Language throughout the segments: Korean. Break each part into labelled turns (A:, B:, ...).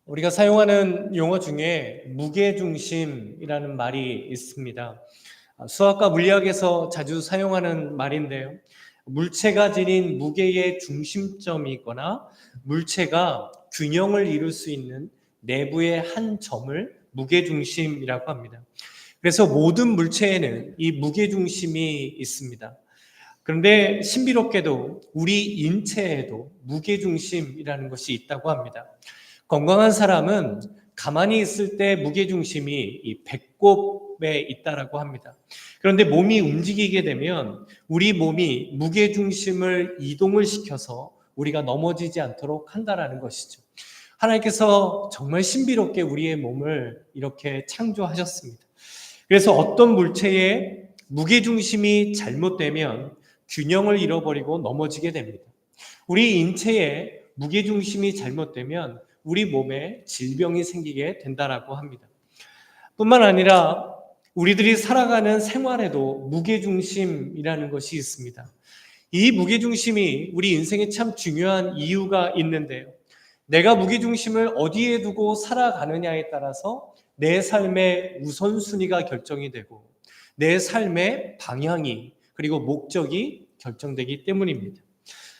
A: 우리가 사용하는 용어 중에 무게중심이라는 말이 있습니다. 수학과 물리학에서 자주 사용하는 말인데요. 물체가 지닌 무게의 중심점이 있거나 물체가 균형을 이룰 수 있는 내부의 한 점을 무게중심이라고 합니다. 그래서 모든 물체에는 이 무게중심이 있습니다. 그런데 신비롭게도 우리 인체에도 무게중심이라는 것이 있다고 합니다. 건강한 사람은 가만히 있을 때 무게중심이 이 배꼽에 있다라고 합니다. 그런데 몸이 움직이게 되면 우리 몸이 무게중심을 이동을 시켜서 우리가 넘어지지 않도록 한다라는 것이죠. 하나님께서 정말 신비롭게 우리의 몸을 이렇게 창조하셨습니다. 그래서 어떤 물체의 무게중심이 잘못되면 균형을 잃어버리고 넘어지게 됩니다. 우리 인체의 무게중심이 잘못되면 우리 몸에 질병이 생기게 된다라고 합니다. 뿐만 아니라 우리들이 살아가는 생활에도 무게중심이라는 것이 있습니다. 이 무게중심이 우리 인생에 참 중요한 이유가 있는데요. 내가 무게중심을 어디에 두고 살아가느냐에 따라서 내 삶의 우선순위가 결정이 되고 내 삶의 방향이 그리고 목적이 결정되기 때문입니다.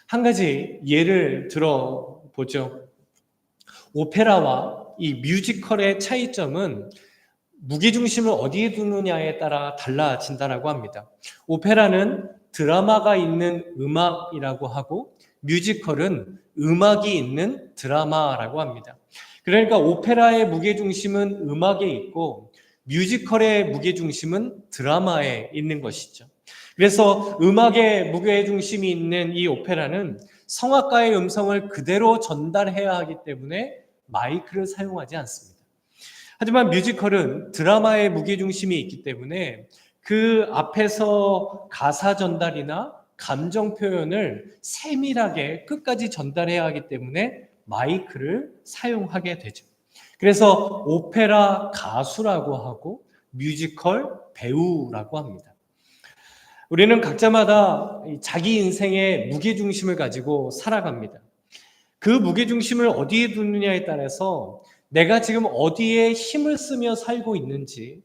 A: 한 가지 예를 들어보죠. 오페라와 이 뮤지컬의 차이점은 무게중심을 어디에 두느냐에 따라 달라진다라고 합니다. 오페라는 드라마가 있는 음악이라고 하고 뮤지컬은 음악이 있는 드라마라고 합니다. 그러니까 오페라의 무게중심은 음악에 있고 뮤지컬의 무게중심은 드라마에 있는 것이죠. 그래서 음악의 무게중심이 있는 이 오페라는 성악가의 음성을 그대로 전달해야 하기 때문에 마이크를 사용하지 않습니다. 하지만 뮤지컬은 드라마의 무게중심이 있기 때문에 그 앞에서 가사 전달이나 감정 표현을 세밀하게 끝까지 전달해야 하기 때문에 마이크를 사용하게 되죠. 그래서 오페라 가수라고 하고 뮤지컬 배우라고 합니다. 우리는 각자마다 자기 인생의 무게중심을 가지고 살아갑니다. 그 무게중심을 어디에 두느냐에 따라서 내가 지금 어디에 힘을 쓰며 살고 있는지,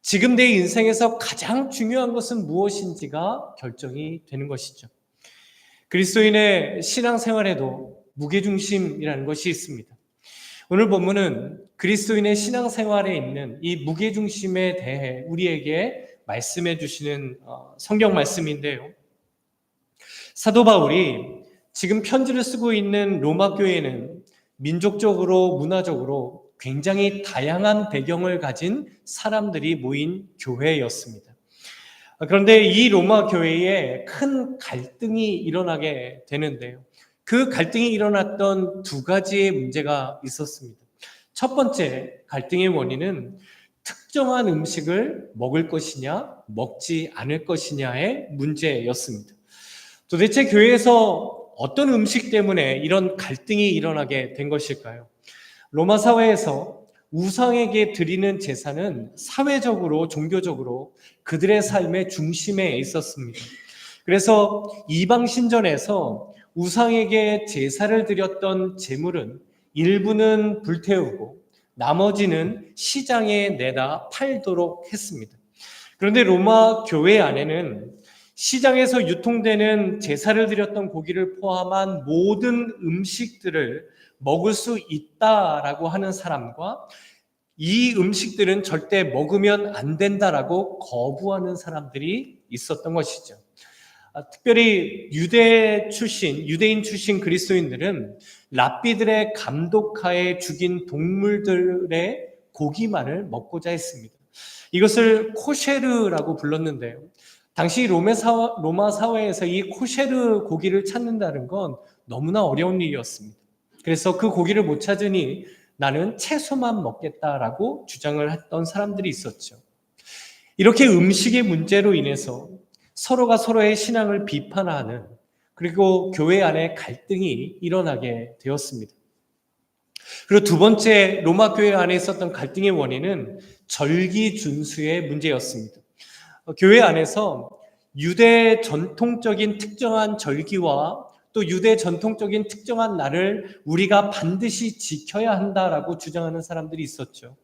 A: 지금 내 인생에서 가장 중요한 것은 무엇인지가 결정이 되는 것이죠. 그리스도인의 신앙생활에도 무게중심이라는 것이 있습니다. 오늘 본문은 그리스도인의 신앙생활에 있는 이 무게중심에 대해 우리에게 말씀해 주시는 성경 말씀인데요. 사도 바울이 지금 편지를 쓰고 있는 로마 교회는 민족적으로 문화적으로 굉장히 다양한 배경을 가진 사람들이 모인 교회였습니다. 그런데 이 로마 교회에 큰 갈등이 일어나게 되는데요. 그 갈등이 일어났던 두 가지의 문제가 있었습니다. 첫 번째 갈등의 원인은 특정한 음식을 먹을 것이냐 먹지 않을 것이냐의 문제였습니다. 도대체 교회에서 어떤 음식 때문에 이런 갈등이 일어나게 된 것일까요? 로마 사회에서 우상에게 드리는 제사는 사회적으로 종교적으로 그들의 삶의 중심에 있었습니다. 그래서 이방 신전에서 우상에게 제사를 드렸던 제물은 일부는 불태우고 나머지는 시장에 내다 팔도록 했습니다. 그런데 로마 교회 안에는 시장에서 유통되는 제사를 드렸던 고기를 포함한 모든 음식들을 먹을 수 있다라고 하는 사람과 이 음식들은 절대 먹으면 안 된다라고 거부하는 사람들이 있었던 것이죠. 특별히 유대인 출신 그리스도인들은 랍비들의 감독하에 죽인 동물들의 고기만을 먹고자 했습니다. 이것을 코쉐르라고 불렀는데요. 당시 로마 사회에서 이 코쉐르 고기를 찾는다는 건 너무나 어려운 일이었습니다. 그래서 그 고기를 못 찾으니 나는 채소만 먹겠다라고 주장을 했던 사람들이 있었죠. 이렇게 음식의 문제로 인해서 서로가 서로의 신앙을 비판하는 그리고 교회 안에 갈등이 일어나게 되었습니다. 그리고 두 번째 로마 교회 안에 있었던 갈등의 원인은 절기 준수의 문제였습니다. 교회 안에서 유대 전통적인 특정한 절기와 또 유대 전통적인 특정한 날을 우리가 반드시 지켜야 한다라고 주장하는 사람들이 있었죠.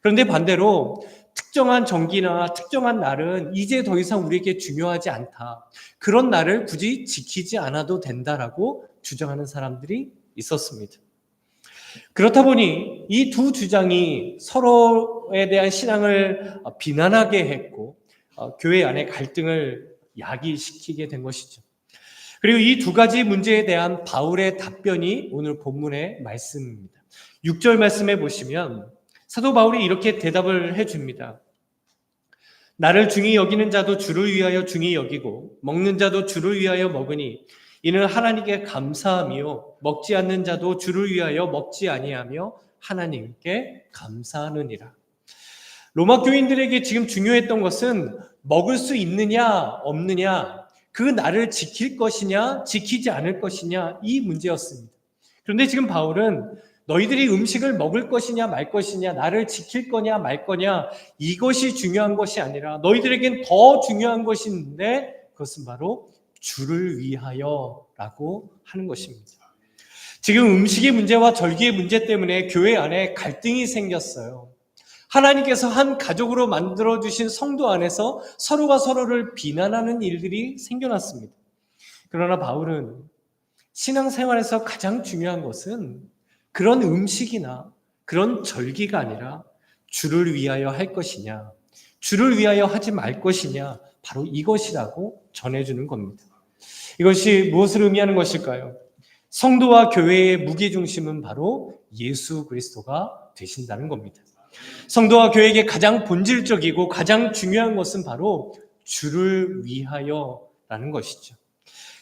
A: 그런데 반대로 특정한 정기나 특정한 날은 이제 더 이상 우리에게 중요하지 않다. 그런 날을 굳이 지키지 않아도 된다라고 주장하는 사람들이 있었습니다. 그렇다 보니 이 두 주장이 서로에 대한 신앙을 비난하게 했고 교회 안에 갈등을 야기시키게 된 것이죠. 그리고 이 두 가지 문제에 대한 바울의 답변이 오늘 본문의 말씀입니다. 6절 말씀에 보시면 사도 바울이 이렇게 대답을 해줍니다. 나를 중히 여기는 자도 주를 위하여 중히 여기고 먹는 자도 주를 위하여 먹으니 이는 하나님께 감사하며 먹지 않는 자도 주를 위하여 먹지 아니하며 하나님께 감사하느니라. 로마 교인들에게 지금 중요했던 것은 먹을 수 있느냐 없느냐, 그 날을 지킬 것이냐 지키지 않을 것이냐, 이 문제였습니다. 그런데 지금 바울은 너희들이 음식을 먹을 것이냐 말 것이냐, 나를 지킬 거냐 말 거냐, 이것이 중요한 것이 아니라 너희들에겐 더 중요한 것이 있는데 그것은 바로 주를 위하여라고 하는 것입니다. 지금 음식의 문제와 절기의 문제 때문에 교회 안에 갈등이 생겼어요. 하나님께서 한 가족으로 만들어주신 성도 안에서 서로가 서로를 비난하는 일들이 생겨났습니다. 그러나 바울은 신앙생활에서 가장 중요한 것은 그런 음식이나 그런 절기가 아니라 주를 위하여 할 것이냐, 주를 위하여 하지 말 것이냐, 바로 이것이라고 전해주는 겁니다. 이것이 무엇을 의미하는 것일까요? 성도와 교회의 무게중심은 바로 예수 그리스도가 되신다는 겁니다. 성도와 교회에게 가장 본질적이고 가장 중요한 것은 바로 주를 위하여라는 것이죠.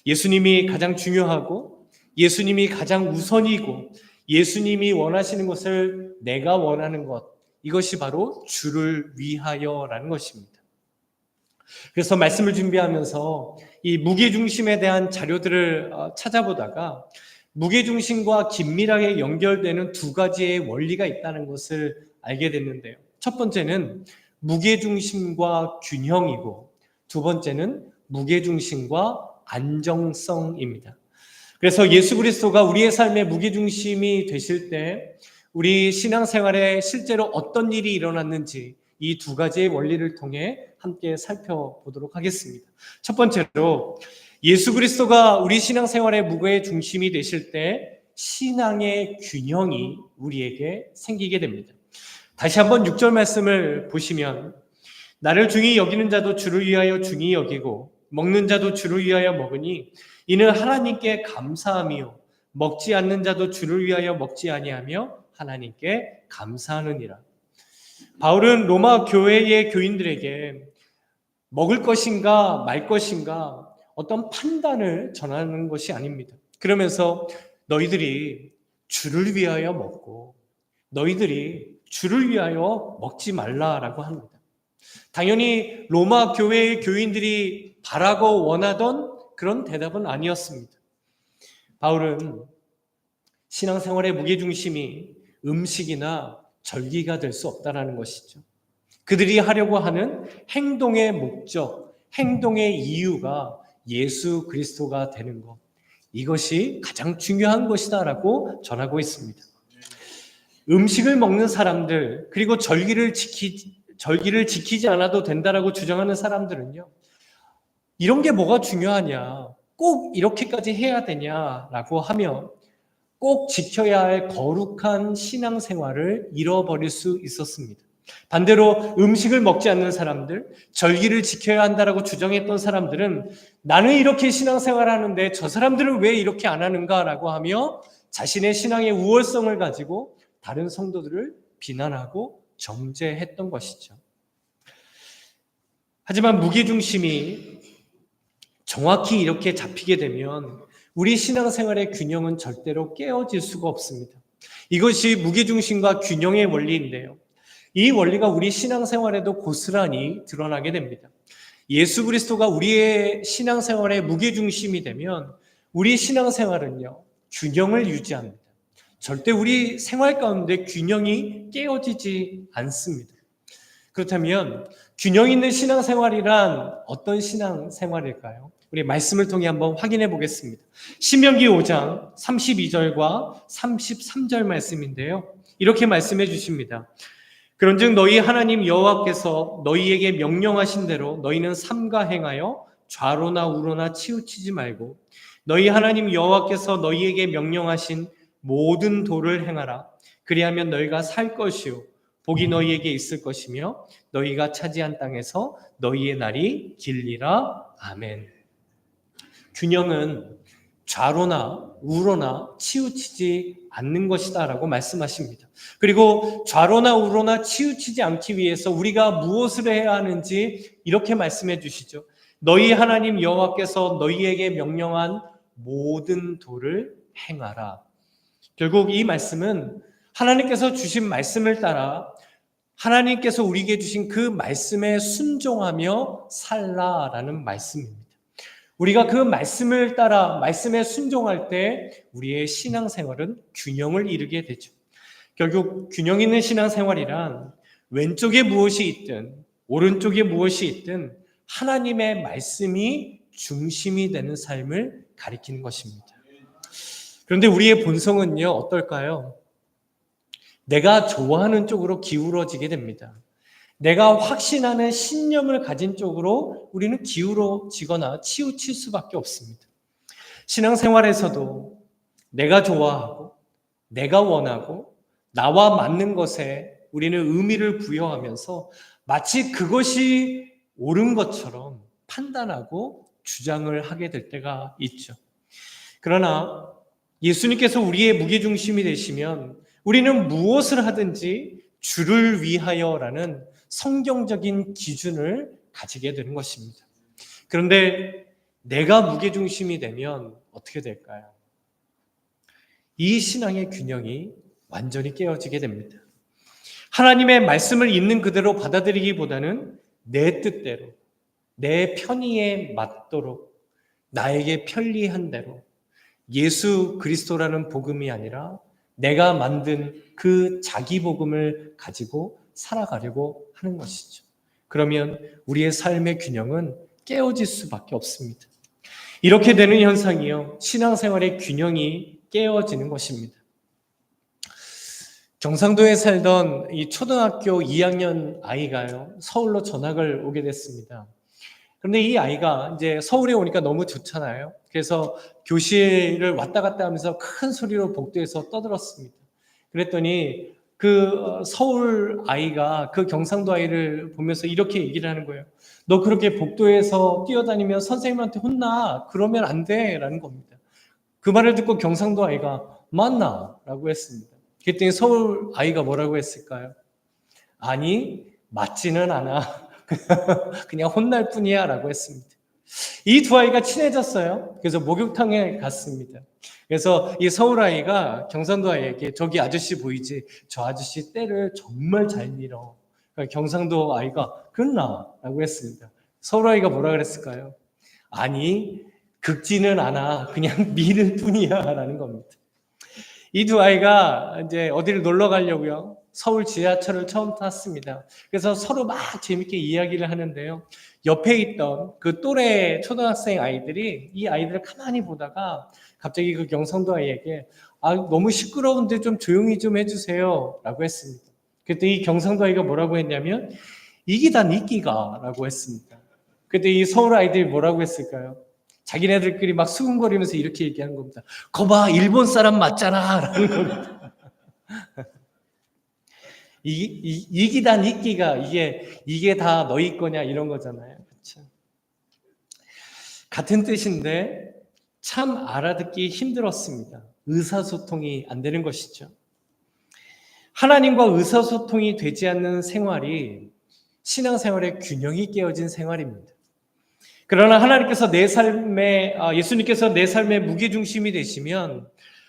A: 예수님이 가장 중요하고 예수님이 가장 우선이고 예수님이 원하시는 것을 내가 원하는 것, 이것이 바로 주를 위하여라는 것입니다. 그래서 말씀을 준비하면서 이 무게중심에 대한 자료들을 찾아보다가 무게중심과 긴밀하게 연결되는 두 가지의 원리가 있다는 것을 알게 됐는데요. 첫 번째는 무게중심과 균형이고 두 번째는 무게중심과 안정성입니다. 그래서 예수 그리스도가 우리의 삶의 무게중심이 되실 때 우리 신앙생활에 실제로 어떤 일이 일어났는지 이 두 가지의 원리를 통해 함께 살펴보도록 하겠습니다. 첫 번째로 예수 그리스도가 우리 신앙생활의 무게중심이 되실 때 신앙의 균형이 우리에게 생기게 됩니다. 다시 한번 6절 말씀을 보시면 나를 중히 여기는 자도 주를 위하여 중히 여기고 먹는 자도 주를 위하여 먹으니 이는 하나님께 감사하며 먹지 않는 자도 주를 위하여 먹지 아니하며 하나님께 감사하느니라. 바울은 로마 교회의 교인들에게 먹을 것인가 말 것인가 어떤 판단을 전하는 것이 아닙니다. 그러면서 너희들이 주를 위하여 먹고 너희들이 주를 위하여 먹지 말라라고 합니다. 당연히 로마 교회의 교인들이 바라고 원하던 그런 대답은 아니었습니다. 바울은 신앙생활의 무게중심이 음식이나 절기가 될 수 없다라는 것이죠. 그들이 하려고 하는 행동의 목적, 행동의 이유가 예수 그리스도가 되는 것, 이것이 가장 중요한 것이다라고 전하고 있습니다. 음식을 먹는 사람들, 그리고 절기를 지키지 않아도 된다라고 주장하는 사람들은요, 이런 게 뭐가 중요하냐, 꼭 이렇게까지 해야 되냐라고 하며 꼭 지켜야 할 거룩한 신앙생활을 잃어버릴 수 있었습니다. 반대로 음식을 먹지 않는 사람들, 절기를 지켜야 한다라고 주장했던 사람들은 나는 이렇게 신앙생활을 하는데 저 사람들은 왜 이렇게 안 하는가라고 하며 자신의 신앙의 우월성을 가지고 다른 성도들을 비난하고 정죄했던 것이죠. 하지만 무게중심이 정확히 이렇게 잡히게 되면 우리 신앙생활의 균형은 절대로 깨어질 수가 없습니다. 이것이 무게중심과 균형의 원리인데요. 이 원리가 우리 신앙생활에도 고스란히 드러나게 됩니다. 예수 그리스도가 우리의 신앙생활의 무게중심이 되면 우리 신앙생활은요, 균형을 유지합니다. 절대 우리 생활 가운데 균형이 깨어지지 않습니다. 그렇다면 균형 있는 신앙생활이란 어떤 신앙생활일까요? 우리 말씀을 통해 한번 확인해 보겠습니다. 신명기 5장 32절과 33절 말씀인데요. 이렇게 말씀해 주십니다. 그런즉 너희 하나님 여호와께서 너희에게 명령하신 대로 너희는 삼가 행하여 좌로나 우로나 치우치지 말고 너희 하나님 여호와께서 너희에게 명령하신 모든 도를 행하라. 그리하면 너희가 살 것이요 복이 너희에게 있을 것이며 너희가 차지한 땅에서 너희의 날이 길리라. 아멘. 균형은 좌로나 우로나 치우치지 않는 것이다 라고 말씀하십니다. 그리고 좌로나 우로나 치우치지 않기 위해서 우리가 무엇을 해야 하는지 이렇게 말씀해 주시죠. 너희 하나님 여호와께서 너희에게 명령한 모든 도를 행하라. 결국 이 말씀은 하나님께서 주신 말씀을 따라 하나님께서 우리에게 주신 그 말씀에 순종하며 살라라는 말씀입니다. 우리가 그 말씀을 따라 말씀에 순종할 때 우리의 신앙생활은 균형을 이루게 되죠. 결국 균형 있는 신앙생활이란 왼쪽에 무엇이 있든 오른쪽에 무엇이 있든 하나님의 말씀이 중심이 되는 삶을 가리키는 것입니다. 그런데 우리의 본성은요, 어떨까요? 내가 좋아하는 쪽으로 기울어지게 됩니다. 내가 확신하는 신념을 가진 쪽으로 우리는 기울어지거나 치우칠 수밖에 없습니다. 신앙생활에서도 내가 좋아하고 내가 원하고 나와 맞는 것에 우리는 의미를 부여하면서 마치 그것이 옳은 것처럼 판단하고 주장을 하게 될 때가 있죠. 그러나 예수님께서 우리의 무게중심이 되시면 우리는 무엇을 하든지 주를 위하여라는 성경적인 기준을 가지게 되는 것입니다. 그런데 내가 무게중심이 되면 어떻게 될까요? 이 신앙의 균형이 완전히 깨어지게 됩니다. 하나님의 말씀을 있는 그대로 받아들이기보다는 내 뜻대로, 내 편의에 맞도록, 나에게 편리한 대로 예수 그리스도라는 복음이 아니라 내가 만든 그 자기 복음을 가지고 살아가려고 하는 것이죠. 그러면 우리의 삶의 균형은 깨어질 수밖에 없습니다. 이렇게 되는 현상이요, 신앙생활의 균형이 깨어지는 것입니다. 경상도에 살던 이 초등학교 2학년 아이가요, 서울로 전학을 오게 됐습니다. 그런데 이 아이가 이제 서울에 오니까 너무 좋잖아요. 그래서 교실을 왔다 갔다 하면서 큰 소리로 복도에서 떠들었습니다. 그랬더니 그 서울 아이가 그 경상도 아이를 보면서 이렇게 얘기를 하는 거예요. 너 그렇게 복도에서 뛰어다니면 선생님한테 혼나. 그러면 안 돼. 라는 겁니다. 그 말을 듣고 경상도 아이가 맞나? 라고 했습니다. 그랬더니 서울 아이가 뭐라고 했을까요? 아니, 맞지는 않아. 그냥 혼날 뿐이야 라고 했습니다. 이 두 아이가 친해졌어요. 그래서 목욕탕에 갔습니다. 그래서 이 서울 아이가 경상도 아이에게 저기 아저씨 보이지? 저 아저씨 때를 정말 잘 밀어. 그러니까 경상도 아이가 그렇나? 라고 했습니다. 서울 아이가 뭐라 그랬을까요? 아니, 긁지는 않아. 그냥 미는 뿐이야 라는 겁니다. 이 두 아이가 이제 어디를 놀러 가려고요. 서울 지하철을 처음 탔습니다. 그래서 서로 막 재밌게 이야기를 하는데요. 옆에 있던 그 또래 초등학생 아이들이 이 아이들을 가만히 보다가 갑자기 그 경상도 아이에게 너무 시끄러운데 좀 조용히 좀 해주세요 라고 했습니다. 그때 이 경상도 아이가 뭐라고 했냐면 이기다 니끼가 라고 했습니다. 그때 이 서울 아이들이 뭐라고 했을까요? 자기네들끼리 막 수근거리면서 이렇게 얘기하는 겁니다. 거봐, 일본 사람 맞잖아 라는 겁니다. 이기다 니끼가 이게 다 너희 거냐 이런 거잖아요. 그렇죠? 같은 뜻인데 참 알아듣기 힘들었습니다. 의사소통이 안 되는 것이죠. 하나님과 의사소통이 되지 않는 생활이 신앙생활의 균형이 깨어진 생활입니다. 그러나 하나님께서 예수님께서 내 삶의 무게중심이 되시면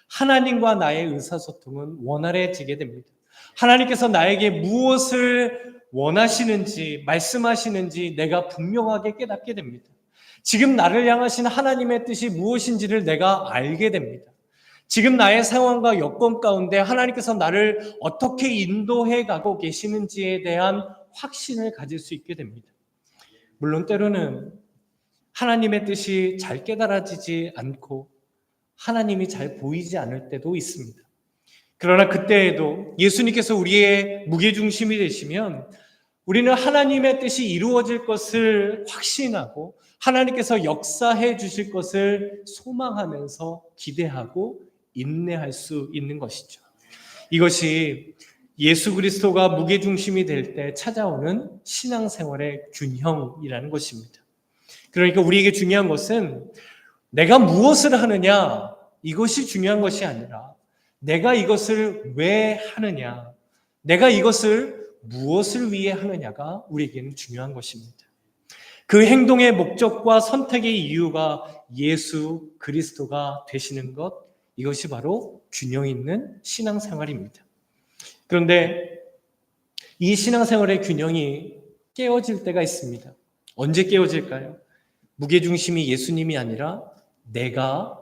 A: 하나님과 나의 의사소통은 원활해지게 됩니다. 하나님께서 나에게 무엇을 원하시는지 말씀하시는지 내가 분명하게 깨닫게 됩니다. 지금 나를 향하신 하나님의 뜻이 무엇인지를 내가 알게 됩니다. 지금 나의 상황과 여건 가운데 하나님께서 나를 어떻게 인도해 가고 계시는지에 대한 확신을 가질 수 있게 됩니다. 물론 때로는 하나님의 뜻이 잘 깨달아지지 않고 하나님이 잘 보이지 않을 때도 있습니다. 그러나 그때에도 예수님께서 우리의 무게중심이 되시면 우리는 하나님의 뜻이 이루어질 것을 확신하고 하나님께서 역사해 주실 것을 소망하면서 기대하고 인내할 수 있는 것이죠. 이것이 예수 그리스도가 무게중심이 될 때 찾아오는 신앙생활의 균형이라는 것입니다. 그러니까 우리에게 중요한 것은 내가 무엇을 하느냐, 이것이 중요한 것이 아니라 내가 이것을 왜 하느냐, 내가 이것을 무엇을 위해 하느냐가 우리에게는 중요한 것입니다. 그 행동의 목적과 선택의 이유가 예수 그리스도가 되시는 것, 이것이 바로 균형 있는 신앙생활입니다. 그런데 이 신앙생활의 균형이 깨어질 때가 있습니다. 언제 깨어질까요? 무게중심이 예수님이 아니라 내가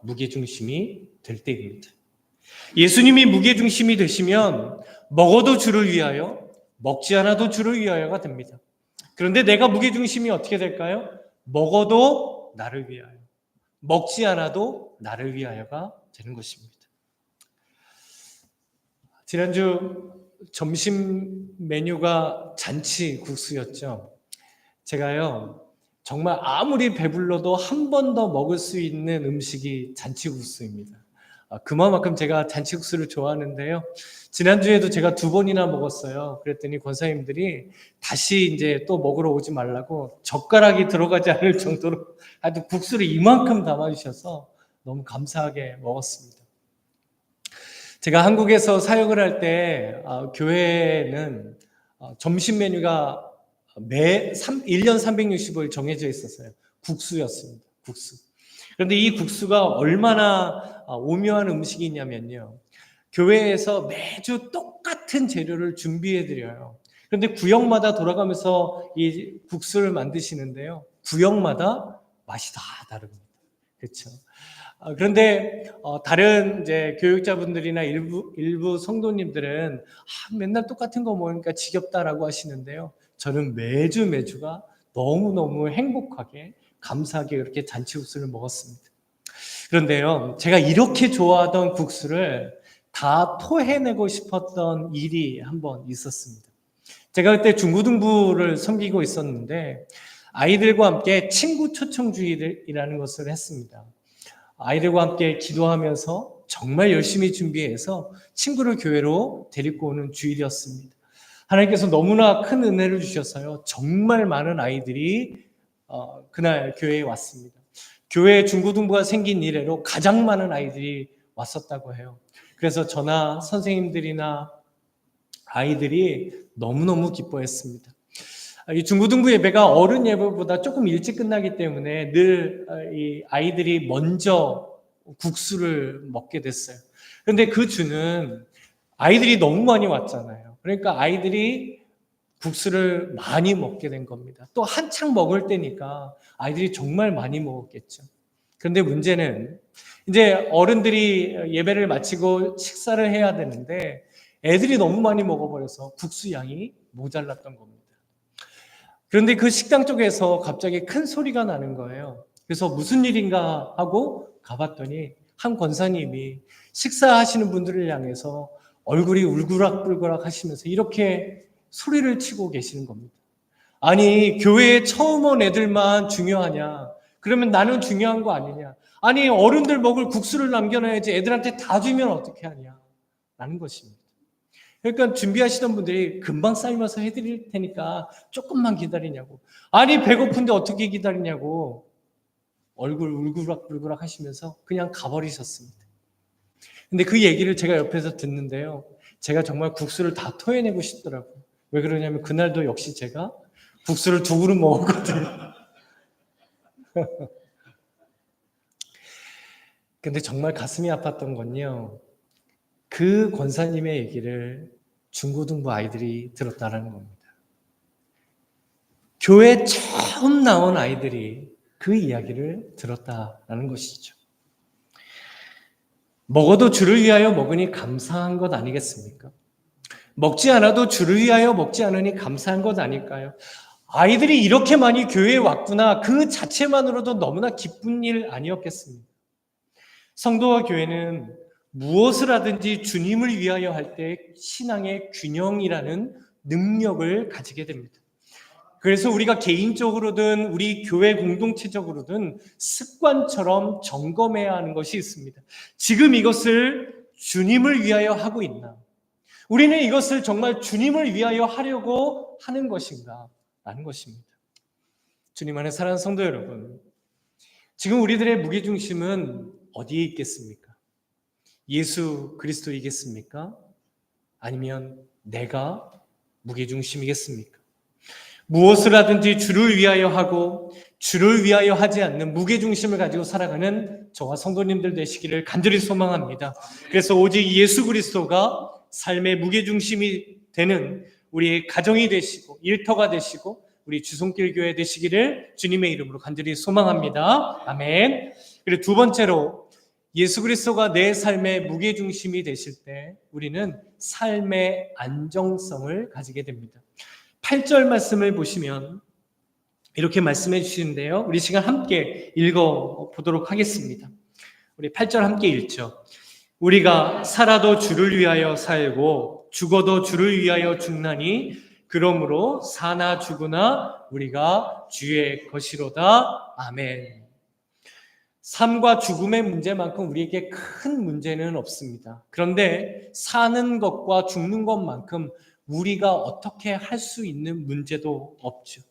A: 무게중심이 될 때입니다. 예수님이 무게중심이 되시면 먹어도 주를 위하여, 먹지 않아도 주를 위하여가 됩니다. 그런데 내가 무게중심이 어떻게 될까요? 먹어도 나를 위하여, 먹지 않아도 나를 위하여가 되는 것입니다. 지난주 점심 메뉴가 잔치국수였죠. 제가요, 정말 아무리 배불러도 한 번 더 먹을 수 있는 음식이 잔치국수입니다. 그만큼 제가 잔치국수를 좋아하는데요. 지난주에도 제가 2번이나 먹었어요. 그랬더니 권사님들이 다시 이제 또 먹으러 오지 말라고 젓가락이 들어가지 않을 정도로 아주 국수를 이만큼 담아주셔서 너무 감사하게 먹었습니다. 제가 한국에서 사역을 할 때 교회에는 점심 메뉴가 1년 365일 정해져 있었어요. 국수였습니다. 국수. 그런데 이 국수가 얼마나 오묘한 음식이냐면요. 교회에서 매주 똑같은 재료를 준비해드려요. 그런데 구역마다 돌아가면서 이 국수를 만드시는데요. 구역마다 맛이 다 다릅니다. 그렇죠? 그런데 다른 이제 교육자분들이나 일부 성도님들은 맨날 똑같은 거 먹으니까 지겹다라고 하시는데요. 저는 매주가 너무너무 행복하게 감사하게 그렇게 잔치국수를 먹었습니다. 그런데요, 제가 이렇게 좋아하던 국수를 다 토해내고 싶었던 일이 한번 있었습니다. 제가 그때 중고등부를 섬기고 있었는데 아이들과 함께 친구 초청주일이라는 것을 했습니다. 아이들과 함께 기도하면서 정말 열심히 준비해서 친구를 교회로 데리고 오는 주일이었습니다. 하나님께서 너무나 큰 은혜를 주셔서요. 정말 많은 아이들이 그날 교회에 왔습니다. 교회 중고등부가 생긴 이래로 가장 많은 아이들이 왔었다고 해요. 그래서 저나 선생님들이나 아이들이 너무너무 기뻐했습니다. 이 중고등부 예배가 어른 예배보다 조금 일찍 끝나기 때문에 늘 이 아이들이 먼저 국수를 먹게 됐어요. 그런데 그 주는 아이들이 너무 많이 왔잖아요. 그러니까 아이들이 국수를 많이 먹게 된 겁니다. 또 한창 먹을 때니까 아이들이 정말 많이 먹었겠죠. 그런데 문제는 이제 어른들이 예배를 마치고 식사를 해야 되는데 애들이 너무 많이 먹어버려서 국수 양이 모자랐던 겁니다. 그런데 그 식당 쪽에서 갑자기 큰 소리가 나는 거예요. 그래서 무슨 일인가 하고 가봤더니 한 권사님이 식사하시는 분들을 향해서 얼굴이 울그락불그락 하시면서 이렇게 소리를 치고 계시는 겁니다. 아니, 교회에 처음 온 애들만 중요하냐? 그러면 나는 중요한 거 아니냐? 아니, 어른들 먹을 국수를 남겨놔야지 애들한테 다 주면 어떻게 하냐? 라는 것입니다. 그러니까 준비하시던 분들이 금방 삶아서 해드릴 테니까 조금만 기다리냐고. 아니, 배고픈데 어떻게 기다리냐고. 얼굴 울그락불그락 하시면서 그냥 가버리셨습니다. 근데 그 얘기를 제가 옆에서 듣는데요. 제가 정말 국수를 다 토해내고 싶더라고요. 왜 그러냐면 그날도 역시 제가 국수를 2그릇 먹었거든요. 근데 정말 가슴이 아팠던 건요. 그 권사님의 얘기를 중고등부 아이들이 들었다는 겁니다. 교회 처음 나온 아이들이 그 이야기를 들었다는 것이죠. 먹어도 주를 위하여 먹으니 감사한 것 아니겠습니까? 먹지 않아도 주를 위하여 먹지 않으니 감사한 것 아닐까요? 아이들이 이렇게 많이 교회에 왔구나. 그 자체만으로도 너무나 기쁜 일 아니었겠습니까? 성도와 교회는 무엇을 하든지 주님을 위하여 할 때 신앙의 균형이라는 능력을 가지게 됩니다. 그래서 우리가 개인적으로든 우리 교회 공동체적으로든 습관처럼 점검해야 하는 것이 있습니다. 지금 이것을 주님을 위하여 하고 있나? 우리는 이것을 정말 주님을 위하여 하려고 하는 것인가? 라는 것입니다. 주님 안에 사랑하는 성도 여러분, 지금 우리들의 무게중심은 어디에 있겠습니까? 예수 그리스도이겠습니까? 아니면 내가 무게중심이겠습니까? 무엇을 하든지 주를 위하여 하고 주를 위하여 하지 않는 무게중심을 가지고 살아가는 저와 성도님들 되시기를 간절히 소망합니다. 그래서 오직 예수 그리스도가 삶의 무게중심이 되는 우리의 가정이 되시고 일터가 되시고 우리 주송길 교회 되시기를 주님의 이름으로 간절히 소망합니다. 아멘. 그리고 두 번째로 예수 그리스도가 내 삶의 무게중심이 되실 때 우리는 삶의 안정성을 가지게 됩니다. 8절 말씀을 보시면 이렇게 말씀해 주시는데요. 우리 시간 함께 읽어보도록 하겠습니다. 우리 8절 함께 읽죠. 우리가 살아도 주를 위하여 살고 죽어도 주를 위하여 죽나니 그러므로 사나 죽으나 우리가 주의 것이로다. 아멘. 삶과 죽음의 문제만큼 우리에게 큰 문제는 없습니다. 그런데 사는 것과 죽는 것만큼 우리가 어떻게 할 수 있는 문제도 없죠.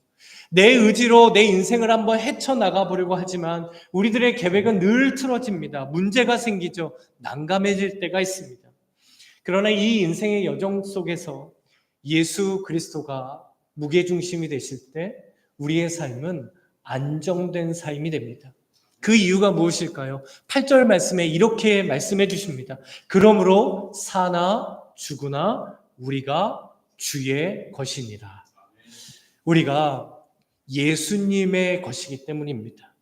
A: 내 의지로 내 인생을 한번 헤쳐나가 보려고 하지만 우리들의 계획은 늘 틀어집니다. 문제가 생기죠. 난감해질 때가 있습니다. 그러나 이 인생의 여정 속에서 예수 그리스도가 무게중심이 되실 때 우리의 삶은 안정된 삶이 됩니다. 그 이유가 무엇일까요? 8절 말씀에 이렇게 말씀해 주십니다. 그러므로 사나 죽으나 우리가 주의 것이니라. 우리가 예수님의 것이기 때문입니다.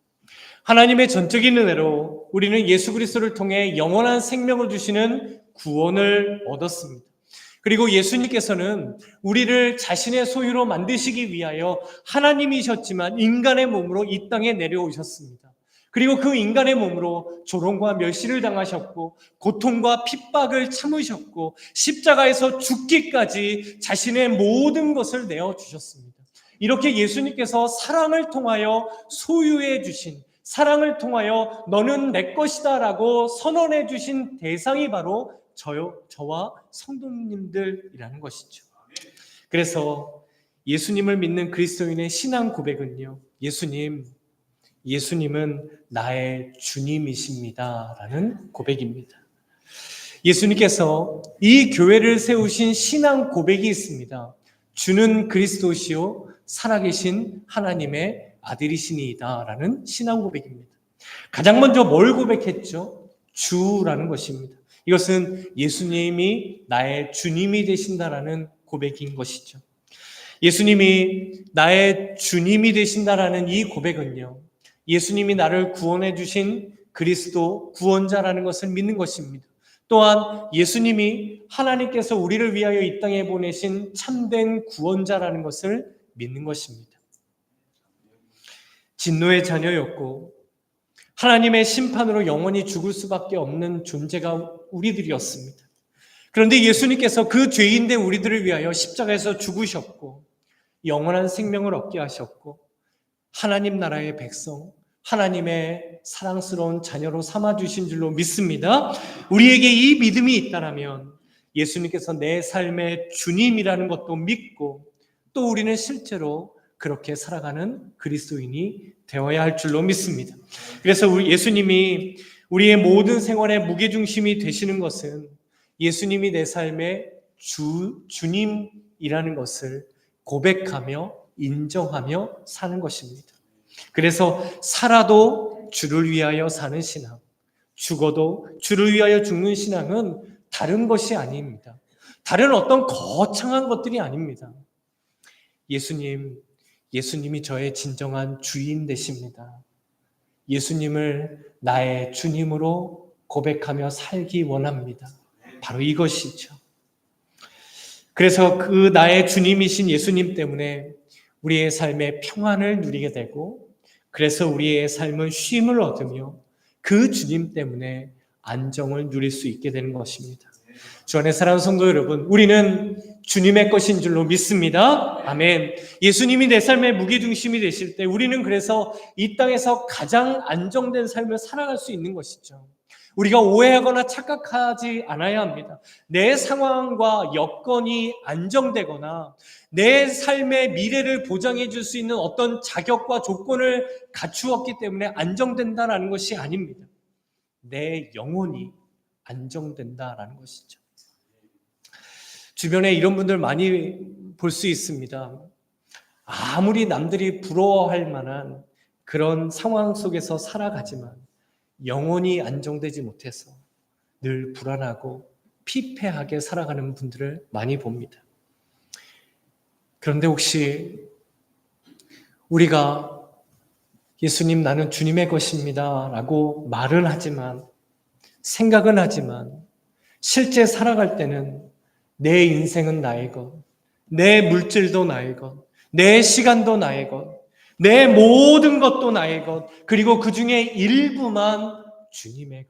A: 하나님의 전적인 은혜로 우리는 예수 그리스도를 통해 영원한 생명을 주시는 구원을 얻었습니다. 그리고 예수님께서는 우리를 자신의 소유로 만드시기 위하여 하나님이셨지만 인간의 몸으로 이 땅에 내려오셨습니다. 그리고 그 인간의 몸으로 조롱과 멸시를 당하셨고 고통과 핍박을 참으셨고 십자가에서 죽기까지 자신의 모든 것을 내어주셨습니다. 이렇게 예수님께서 사랑을 통하여 소유해 주신, 사랑을 통하여 너는 내 것이다 라고 선언해 주신 대상이 바로 저와 성도님들이라는 것이죠. 그래서 예수님을 믿는 그리스도인의 신앙 고백은요, 예수님은 나의 주님이십니다 라는 고백입니다. 예수님께서 이 교회를 세우신 신앙 고백이 있습니다. 주는 그리스도시요 살아계신 하나님의 아들이시니이다 라는 신앙 고백입니다. 가장 먼저 뭘 고백했죠? 주라는 것입니다. 이것은 예수님이 나의 주님이 되신다라는 고백인 것이죠. 예수님이 나의 주님이 되신다라는 이 고백은요, 예수님이 나를 구원해 주신 그리스도 구원자라는 것을 믿는 것입니다. 또한 예수님이 하나님께서 우리를 위하여 이 땅에 보내신 참된 구원자라는 것을 믿는 것입니다. 진노의 자녀였고 하나님의 심판으로 영원히 죽을 수밖에 없는 존재가 우리들이었습니다. 그런데 예수님께서 그 죄인된 우리들을 위하여 십자가에서 죽으셨고 영원한 생명을 얻게 하셨고 하나님 나라의 백성, 하나님의 사랑스러운 자녀로 삼아주신 줄로 믿습니다. 우리에게 이 믿음이 있다면 예수님께서 내 삶의 주님이라는 것도 믿고 또 우리는 실제로 그렇게 살아가는 그리스도인이 되어야 할 줄로 믿습니다. 그래서 우리 예수님이 우리의 모든 생활의 무게중심이 되시는 것은 예수님이 내 삶의 주님이라는 것을 고백하며 인정하며 사는 것입니다. 그래서 살아도 주를 위하여 사는 신앙, 죽어도 주를 위하여 죽는 신앙은 다른 것이 아닙니다. 다른 어떤 거창한 것들이 아닙니다. 예수님이 저의 진정한 주인 되십니다. 예수님을 나의 주님으로 고백하며 살기 원합니다. 바로 이것이죠. 그래서 그 나의 주님이신 예수님 때문에 우리의 삶에 평안을 누리게 되고, 그래서 우리의 삶은 쉼을 얻으며 그 주님 때문에 안정을 누릴 수 있게 되는 것입니다. 주 안에 사랑하는 성도 여러분, 우리는 주님의 것인 줄로 믿습니다. 아멘. 예수님이 내 삶의 무게중심이 되실 때 우리는 그래서 이 땅에서 가장 안정된 삶을 살아갈 수 있는 것이죠. 우리가 오해하거나 착각하지 않아야 합니다. 내 상황과 여건이 안정되거나 내 삶의 미래를 보장해 줄 수 있는 어떤 자격과 조건을 갖추었기 때문에 안정된다라는 것이 아닙니다. 내 영혼이 안정된다라는 것이죠. 주변에 이런 분들 많이 볼 수 있습니다. 아무리 남들이 부러워할 만한 그런 상황 속에서 살아가지만 영혼이 안정되지 못해서 늘 불안하고 피폐하게 살아가는 분들을 많이 봅니다. 그런데 혹시 우리가 예수님 나는 주님의 것입니다 라고 말은 하지만, 생각은 하지만 실제 살아갈 때는 내 인생은 나의 것, 내 물질도 나의 것, 내 시간도 나의 것, 내 모든 것도 나의 것, 그리고 그 중에 일부만 주님의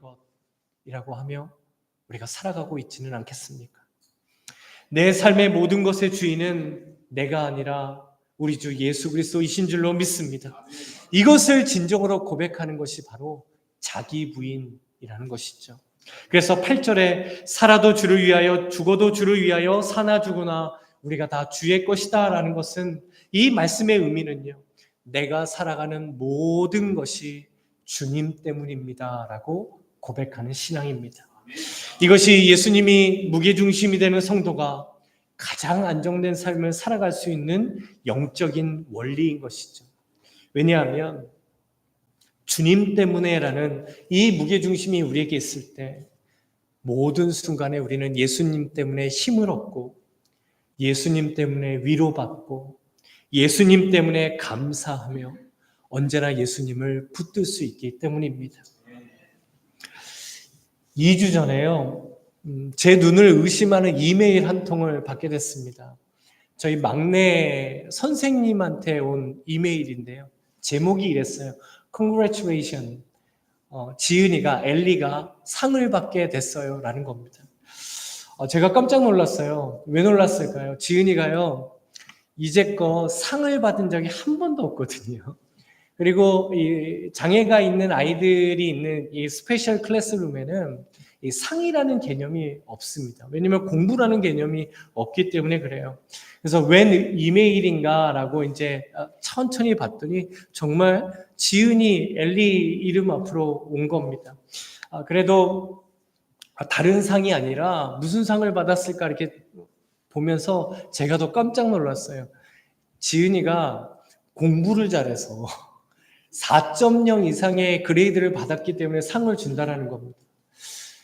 A: 것이라고 하며 우리가 살아가고 있지는 않겠습니까? 내 삶의 모든 것의 주인은 내가 아니라 우리 주 예수 그리스도이신 줄로 믿습니다. 이것을 진정으로 고백하는 것이 바로 자기 부인이라는 것이죠. 그래서 8절에 살아도 주를 위하여 죽어도 주를 위하여 사나 죽으나 우리가 다 주의 것이다 라는 것은, 이 말씀의 의미는요, 내가 살아가는 모든 것이 주님 때문입니다 라고 고백하는 신앙입니다. 이것이 예수님이 무게중심이 되는 성도가 가장 안정된 삶을 살아갈 수 있는 영적인 원리인 것이죠. 왜냐하면 주님 때문에라는 이 무게중심이 우리에게 있을 때 모든 순간에 우리는 예수님 때문에 힘을 얻고, 예수님 때문에 위로받고, 예수님 때문에 감사하며 언제나 예수님을 붙들 수 있기 때문입니다. 2주 전에요, 제 눈을 의심하는 이메일 한 통을 받게 됐습니다. 저희 막내 선생님한테 온 이메일인데요. 제목이 이랬어요. Congratulations. 지은이가, 엘리가 상을 받게 됐어요 라는 겁니다. 제가 깜짝 놀랐어요. 왜 놀랐을까요? 지은이가요, 이제껏 상을 받은 적이 한 번도 없거든요. 그리고 이 장애가 있는 아이들이 있는 이 스페셜 클래스룸에는 이 상이라는 개념이 없습니다. 왜냐하면 공부라는 개념이 없기 때문에 그래요. 그래서 웬 이메일인가라고 이제 천천히 봤더니 정말 지은이 엘리 이름 앞으로 온 겁니다. 그래도 다른 상이 아니라 무슨 상을 받았을까 이렇게 보면서 제가 더 깜짝 놀랐어요. 지은이가 공부를 잘해서 4.0 이상의 그레이드를 받았기 때문에 상을 준다라는 겁니다.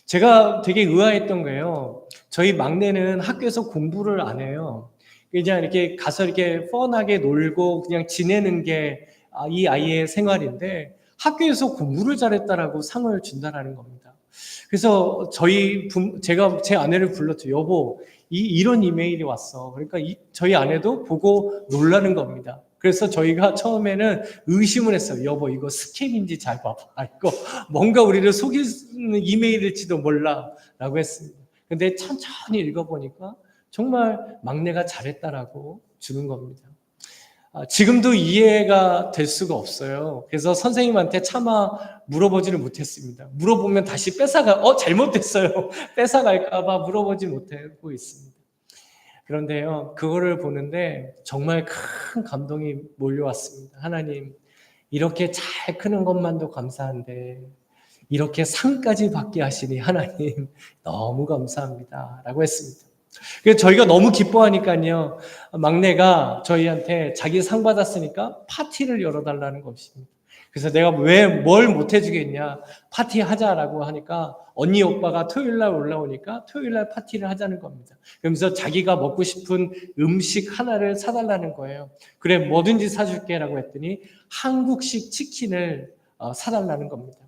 A: 제가 되게 의아했던 거예요. 저희 막내는 학교에서 공부를 안 해요. 그냥 이렇게 가서 이렇게 펀하게 놀고 그냥 지내는 게 이 아이의 생활인데, 학교에서 공부를 잘했다라고 상을 준다라는 겁니다. 그래서 제가 제 아내를 불렀죠. 여보, 이런 이메일이 왔어. 그러니까 저희 아내도 보고 놀라는 겁니다. 그래서 저희가 처음에는 의심을 했어요. 여보, 이거 스캠인지 잘 봐봐. 이거 뭔가 우리를 속이는 이메일일지도 몰라 라고 했습니다. 근데 천천히 읽어보니까 정말 막내가 잘했다라고 주는 겁니다. 지금도 이해가 될 수가 없어요. 그래서 선생님한테 차마 물어보지를 못했습니다. 물어보면 다시 잘못됐어요. 뺏어갈까봐 물어보지 못하고 있습니다. 그런데요, 그거를 보는데 정말 큰 감동이 몰려왔습니다. 하나님, 이렇게 잘 크는 것만도 감사한데 이렇게 상까지 받게 하시니 하나님 너무 감사합니다 라고 했습니다. 그래서 저희가 너무 기뻐하니까요, 막내가 저희한테 자기 상 받았으니까 파티를 열어달라는 것입니다. 그래서 내가 뭘 못 해주겠냐, 파티 하자라고 하니까 언니 오빠가 토요일날 올라오니까 토요일날 파티를 하자는 겁니다. 그러면서 자기가 먹고 싶은 음식 하나를 사달라는 거예요. 그래, 뭐든지 사줄게 라고 했더니 한국식 치킨을 사달라는 겁니다.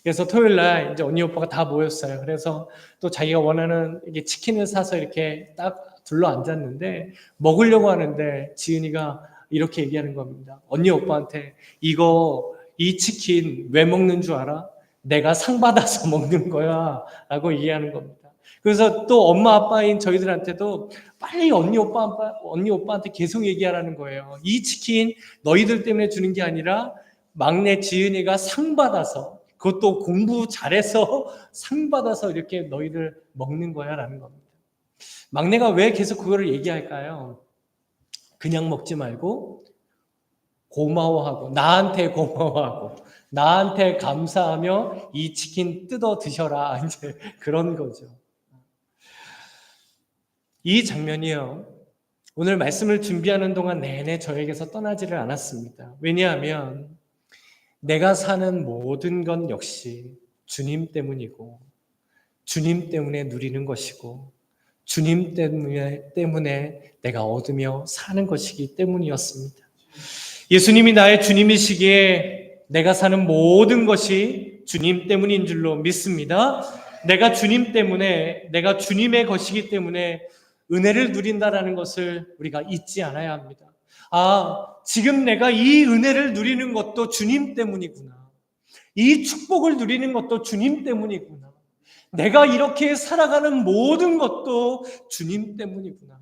A: 그래서 토요일날 이제 언니 오빠가 다 모였어요. 그래서 또 자기가 원하는 이게 치킨을 사서 이렇게 딱 둘러 앉았는데 먹으려고 하는데 지은이가 이렇게 얘기하는 겁니다. 언니 오빠한테 이 치킨 왜 먹는 줄 알아? 내가 상 받아서 먹는 거야 라고 얘기하는 겁니다. 그래서 또 엄마 아빠인 저희들한테도 빨리 언니 오빠한테 계속 얘기하라는 거예요. 이 치킨 너희들 때문에 주는 게 아니라 막내 지은이가 상 받아서, 그것도 공부 잘해서 상 받아서 이렇게 너희들 먹는 거야 라는 겁니다. 막내가 왜 계속 그거를 얘기할까요? 그냥 먹지 말고 고마워하고, 나한테 고마워하고, 나한테 감사하며 이 치킨 뜯어 드셔라, 이제 그런 거죠. 이 장면이요, 오늘 말씀을 준비하는 동안 내내 저에게서 떠나지를 않았습니다. 왜냐하면 내가 사는 모든 건 역시 주님 때문이고, 주님 때문에 누리는 것이고, 주님 때문에 내가 얻으며 사는 것이기 때문이었습니다. 예수님이 나의 주님이시기에 내가 사는 모든 것이 주님 때문인 줄로 믿습니다. 내가 주님 때문에, 내가 주님의 것이기 때문에 은혜를 누린다라는 것을 우리가 잊지 않아야 합니다. 지금 내가 이 은혜를 누리는 것도 주님 때문이구나. 이 축복을 누리는 것도 주님 때문이구나. 내가 이렇게 살아가는 모든 것도 주님 때문이구나.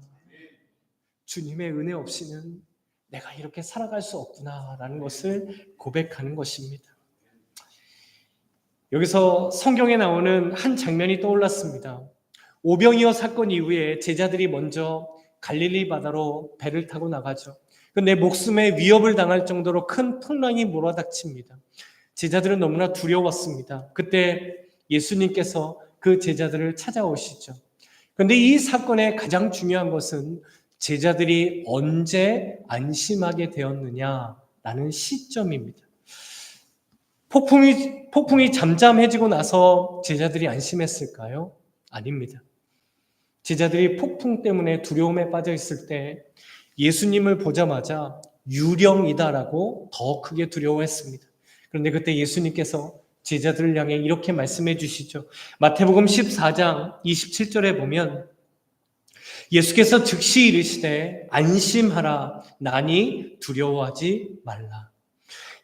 A: 주님의 은혜 없이는 내가 이렇게 살아갈 수 없구나라는 것을 고백하는 것입니다. 여기서 성경에 나오는 한 장면이 떠올랐습니다. 오병이어 사건 이후에 제자들이 먼저 갈릴리 바다로 배를 타고 나가죠. 내 목숨에 위협을 당할 정도로 큰 풍랑이 몰아닥칩니다. 제자들은 너무나 두려웠습니다. 그때 예수님께서 그 제자들을 찾아오시죠. 그런데 이 사건의 가장 중요한 것은 제자들이 언제 안심하게 되었느냐라는 시점입니다. 폭풍이 잠잠해지고 나서 제자들이 안심했을까요? 아닙니다. 제자들이 폭풍 때문에 두려움에 빠져 있을 때 예수님을 보자마자 유령이다라고 더 크게 두려워했습니다. 그런데 그때 예수님께서 제자들을 향해 이렇게 말씀해 주시죠. 마태복음 14장 27절에 보면 예수께서 즉시 이르시되 안심하라, 나니 두려워하지 말라.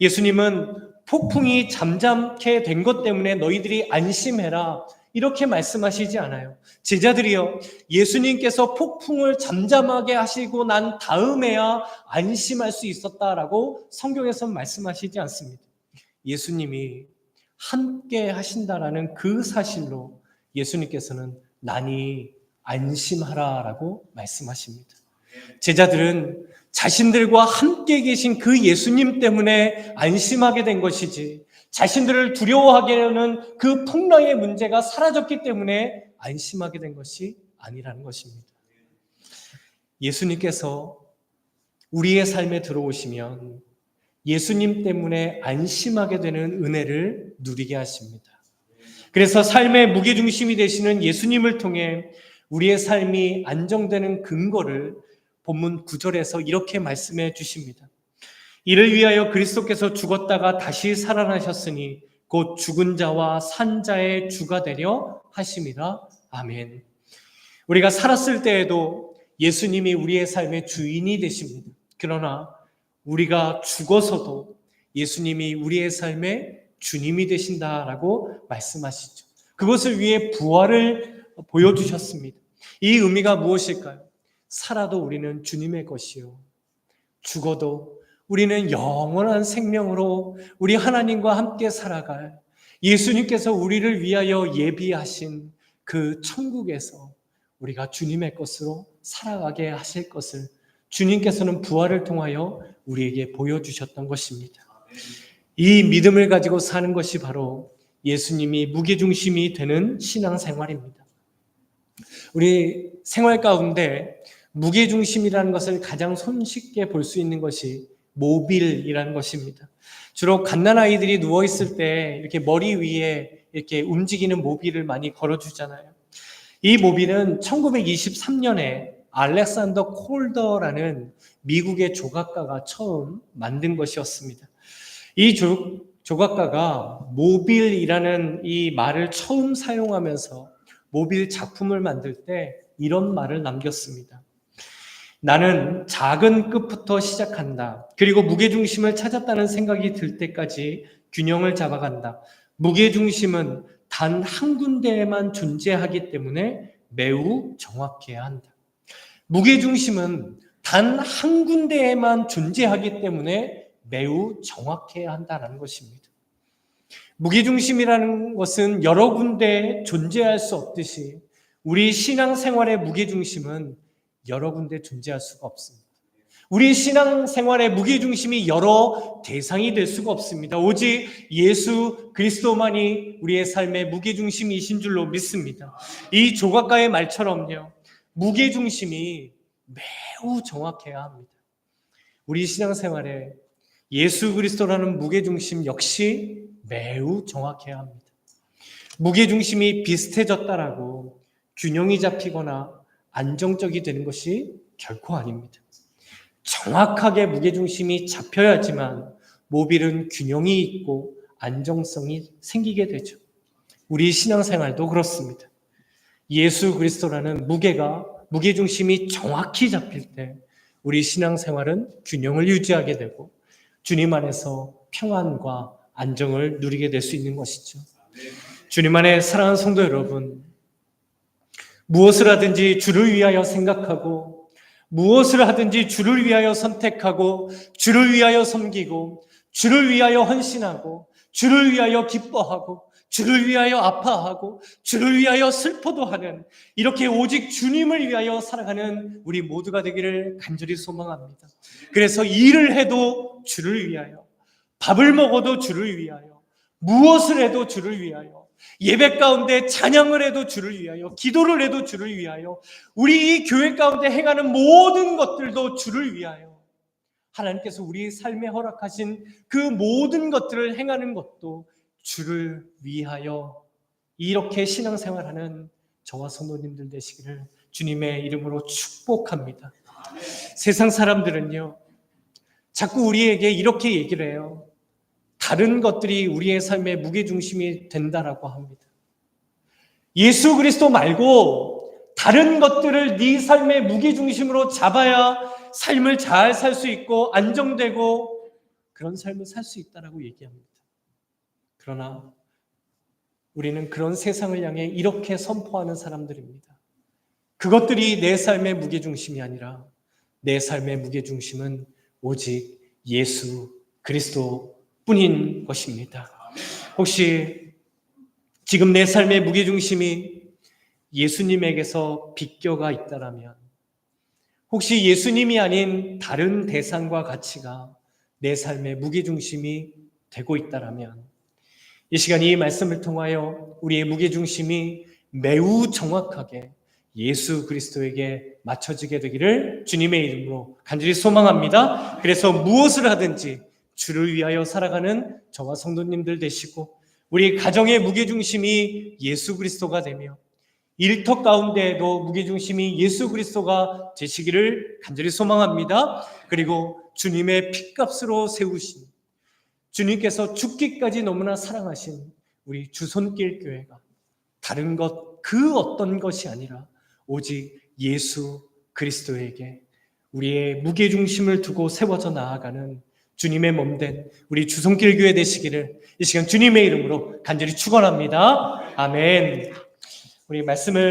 A: 예수님은 폭풍이 잠잠케 된 것 때문에 너희들이 안심해라, 이렇게 말씀하시지 않아요. 제자들이요, 예수님께서 폭풍을 잠잠하게 하시고 난 다음에야 안심할 수 있었다라고 성경에서 말씀하시지 않습니다. 예수님이 함께 하신다라는 그 사실로 예수님께서는 나니 안심하라라고 말씀하십니다. 제자들은 자신들과 함께 계신 그 예수님 때문에 안심하게 된 것이지, 자신들을 두려워하게 하는 그 풍랑의 문제가 사라졌기 때문에 안심하게 된 것이 아니라는 것입니다. 예수님께서 우리의 삶에 들어오시면 예수님 때문에 안심하게 되는 은혜를 누리게 하십니다. 그래서 삶의 무게중심이 되시는 예수님을 통해 우리의 삶이 안정되는 근거를 본문 9절에서 이렇게 말씀해 주십니다. 이를 위하여 그리스도께서 죽었다가 다시 살아나셨으니 곧 죽은 자와 산 자의 주가 되려 하심이라. 아멘. 우리가 살았을 때에도 예수님이 우리의 삶의 주인이 되십니다. 그러나 우리가 죽어서도 예수님이 우리의 삶의 주님이 되신다라고 말씀하시죠. 그것을 위해 부활을 보여주셨습니다. 이 의미가 무엇일까요? 살아도 우리는 주님의 것이요, 죽어도 우리는 영원한 생명으로 우리 하나님과 함께 살아갈 예수님께서 우리를 위하여 예비하신 그 천국에서 우리가 주님의 것으로 살아가게 하실 것을 주님께서는 부활을 통하여 우리에게 보여주셨던 것입니다. 이 믿음을 가지고 사는 것이 바로 예수님이 무게중심이 되는 신앙생활입니다. 우리 생활 가운데 무게중심이라는 것을 가장 손쉽게 볼 수 있는 것이 모빌이라는 것입니다. 주로 갓난아이들이 누워있을 때 이렇게 머리 위에 이렇게 움직이는 모빌을 많이 걸어주잖아요. 이 모빌은 1923년에 알렉산더 콜더라는 미국의 조각가가 처음 만든 것이었습니다. 이 조각가가 모빌이라는 이 말을 처음 사용하면서 모빌 작품을 만들 때 이런 말을 남겼습니다. 나는 작은 끝부터 시작한다. 그리고 무게중심을 찾았다는 생각이 들 때까지 균형을 잡아간다. 무게중심은 단 한 군데에만 존재하기 때문에 매우 정확해야 한다. 무게중심은 단 한 군데에만 존재하기 때문에 매우 정확해야 한다는 것입니다. 무게중심이라는 것은 여러 군데에 존재할 수 없듯이 우리 신앙생활의 무게중심은 여러 군데 존재할 수가 없습니다. 우리 신앙생활의 무게중심이 여러 대상이 될 수가 없습니다. 오직 예수 그리스도만이 우리의 삶의 무게중심이신 줄로 믿습니다. 이 조각가의 말처럼요, 무게중심이 매우 정확해야 합니다. 우리 신앙생활에 예수 그리스도라는 무게중심 역시 매우 정확해야 합니다. 무게중심이 비슷해졌다라고 균형이 잡히거나 안정적이 되는 것이 결코 아닙니다. 정확하게 무게중심이 잡혀야지만 모빌은 균형이 있고 안정성이 생기게 되죠. 우리 신앙생활도 그렇습니다. 예수 그리스도라는 무게중심이 정확히 잡힐 때 우리 신앙생활은 균형을 유지하게 되고 주님 안에서 평안과 안정을 누리게 될 수 있는 것이죠. 주님 안에 사랑하는 성도 여러분, 무엇을 하든지 주를 위하여 생각하고 무엇을 하든지 주를 위하여 선택하고 주를 위하여 섬기고 주를 위하여 헌신하고 주를 위하여 기뻐하고 주를 위하여 아파하고 주를 위하여 슬퍼도 하는, 이렇게 오직 주님을 위하여 살아가는 우리 모두가 되기를 간절히 소망합니다. 그래서 일을 해도 주를 위하여, 밥을 먹어도 주를 위하여, 무엇을 해도 주를 위하여, 예배 가운데 찬양을 해도 주를 위하여, 기도를 해도 주를 위하여, 우리 이 교회 가운데 행하는 모든 것들도 주를 위하여, 하나님께서 우리 삶에 허락하신 그 모든 것들을 행하는 것도 주를 위하여, 이렇게 신앙생활하는 저와 성도님들 되시기를 주님의 이름으로 축복합니다. 세상 사람들은요, 자꾸 우리에게 이렇게 얘기를 해요. 다른 것들이 우리의 삶의 무게중심이 된다라고 합니다. 예수 그리스도 말고 다른 것들을 네 삶의 무게중심으로 잡아야 삶을 잘 살 수 있고 안정되고 그런 삶을 살 수 있다라고 얘기합니다. 그러나 우리는 그런 세상을 향해 이렇게 선포하는 사람들입니다. 그것들이 내 삶의 무게중심이 아니라 내 삶의 무게중심은 오직 예수 그리스도 뿐인 것입니다. 혹시 지금 내 삶의 무게중심이 예수님에게서 비껴가 있다라면, 혹시 예수님이 아닌 다른 대상과 가치가 내 삶의 무게중심이 되고 있다라면, 이 시간 이 말씀을 통하여 우리의 무게중심이 매우 정확하게 예수 그리스도에게 맞춰지게 되기를 주님의 이름으로 간절히 소망합니다. 그래서 무엇을 하든지 주를 위하여 살아가는 저와 성도님들 되시고, 우리 가정의 무게중심이 예수 그리스도가 되며 일터 가운데에도 무게중심이 예수 그리스도가 되시기를 간절히 소망합니다. 그리고 주님의 핏값으로 세우신, 주님께서 죽기까지 너무나 사랑하신 우리 주손길 교회가 다른 것 그 어떤 것이 아니라 오직 예수 그리스도에게 우리의 무게중심을 두고 세워져 나아가는 주님의 몸된 우리 주손길 교회 되시기를 이 시간 주님의 이름으로 간절히 축원합니다. 아멘. 우리 말씀을